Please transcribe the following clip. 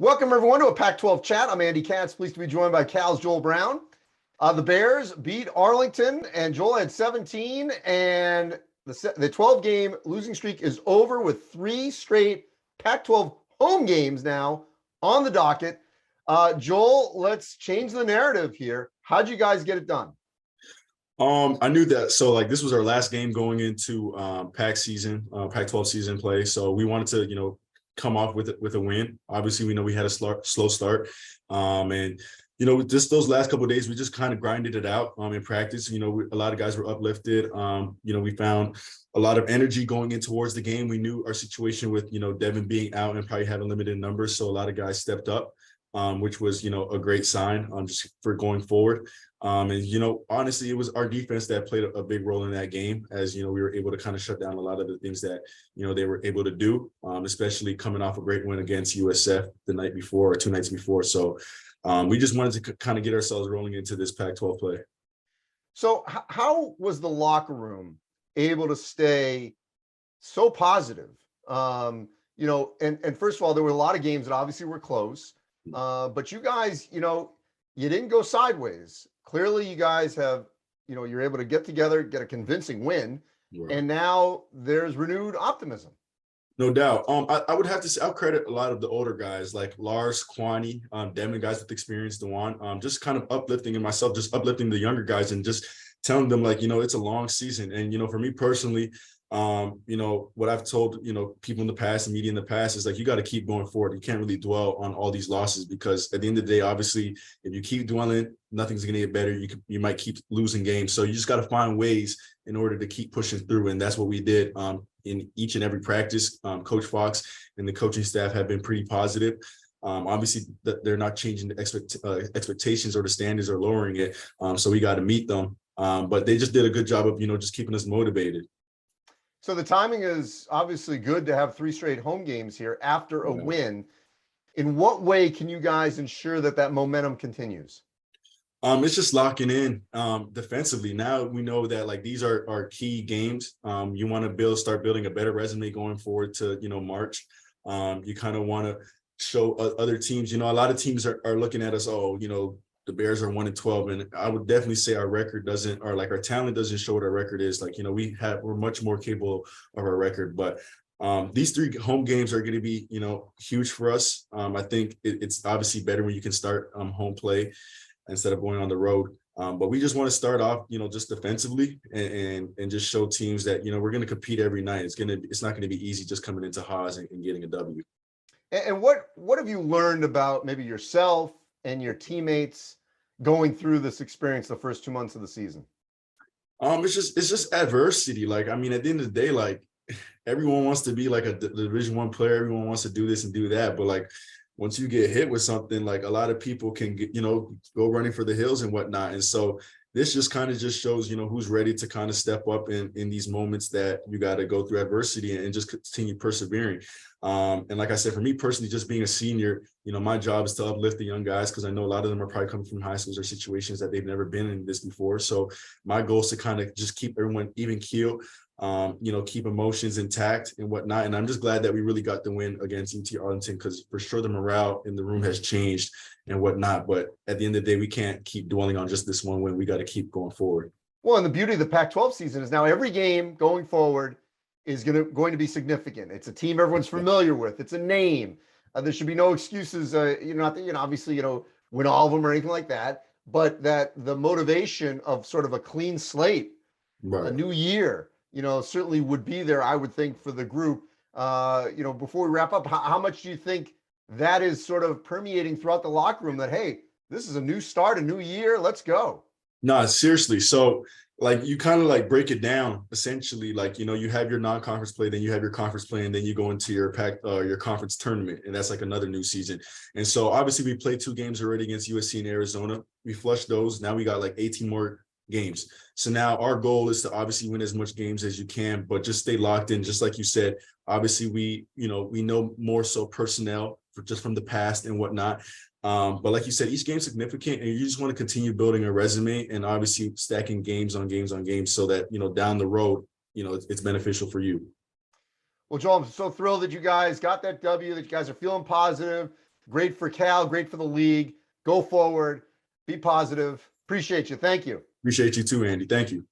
Welcome, everyone, to a Pac-12 chat. I'm Andy Katz, pleased to be joined by Cal's Joel Brown. The Bears beat Arlington, and Joel had 17, and the 12-game losing streak is over with 3 straight Pac-12 home games now on the docket. Joel, let's change the narrative here. How'd you guys get it done? I knew that. So this was our last game going into Pac-12 season play. So we wanted to, come off with a win. Obviously, we know we had a slow start. And just those last couple of days, we just kind of grinded it out in practice. A lot of guys were uplifted. We found a lot of energy going in towards the game. We knew our situation with, Devin being out and probably having limited numbers. So a lot of guys stepped up, which was, a great sign just for going forward. Honestly, it was our defense that played a big role in that game, as, we were able to kind of shut down a lot of the things that, they were able to do, especially coming off a great win against USF the night before or 2 nights before. So we just wanted to kind of get ourselves rolling into this Pac-12 play. So how was the locker room able to stay so positive? And first of all, there were a lot of games that obviously were close, but you guys, you didn't go sideways. Clearly, you guys have, you're able to get together, get a convincing win, right, and now there's renewed optimism. No doubt. I would have to say I'll credit a lot of the older guys like Lars, Kwani, Devin, guys with experience, Dewan, just kind of uplifting, and myself just uplifting the younger guys and just telling them it's a long season. And, for me personally, what I've told, people in the past and media in the past is you got to keep going forward. You can't really dwell on all these losses, because at the end of the day, obviously, if you keep dwelling, nothing's going to get better. You might keep losing games. So you just got to find ways in order to keep pushing through. And that's what we did in each and every practice. Coach Fox and the coaching staff have been pretty positive. Obviously, they're not changing the expectations or the standards or lowering it. So we got to meet them. But they just did a good job of, just keeping us motivated. So the timing is obviously good to have 3 straight home games here after a win. In what way can you guys ensure that momentum continues? It's just locking in defensively. Now we know that these are our key games. You want to start building a better resume going forward to, March. You kind of want to show other teams, a lot of teams are looking at us, the Bears are 1-12, and I would definitely say our record doesn't, or our talent doesn't show what our record is. We're much more capable of our record, but these 3 home games are going to be, huge for us. I think it's obviously better when you can start home play instead of going on the road. But we just want to start off, just defensively and just show teams that, we're going to compete every night. It's not going to be easy just coming into Haas and getting a W. And what have you learned about maybe yourself and your teammates going through this experience the first 2 months of the season? It's just adversity. At the end of the day, everyone wants to be a Division I player. Everyone wants to do this and do that. But once you get hit with something, a lot of people can get, go running for the hills and whatnot. And so this just kind of just shows, who's ready to kind of step up in these moments that you got to go through adversity and just continue persevering. And like I said, for me personally, just being a senior, my job is to uplift the young guys, because I know a lot of them are probably coming from high schools or situations that they've never been in this before. So my goal is to kind of just keep everyone even keel, keep emotions intact and whatnot. And I'm just glad that we really got the win against UT Arlington, because for sure the morale in the room has changed and whatnot. But at the end of the day, we can't keep dwelling on just this one win. We got to keep going forward. Well, and the beauty of the Pac-12 season is now every game going forward is going to be significant. It's a team everyone's familiar with. It's a name. There should be no excuses. Not that, obviously, win all of them or anything like that, but that the motivation of sort of a clean slate, right, a new year, certainly would be there, I would think, for the group. Before we wrap up, how much do you think that is sort of permeating throughout the locker room, that, hey, this is a new start, a new year, let's go? No, seriously. So you kind of break it down essentially, you have your non-conference play, then you have your conference play, and then you go into your your conference tournament, and that's another new season. And so obviously we played 2 games already against USC and Arizona. We flushed those. Now we got 18 more games. So now our goal is to obviously win as much games as you can, but just stay locked in. Just like you said, obviously we know more so personnel just from the past and whatnot. But like you said, each game's significant, and you just want to continue building a resume and obviously stacking games on games on games, so that, down the road, it's beneficial for you. Well, Joel, I'm so thrilled that you guys got that W, that you guys are feeling positive. Great for Cal, great for the league. Go forward, be positive. Appreciate you. Thank you. Appreciate you too, Andy. Thank you.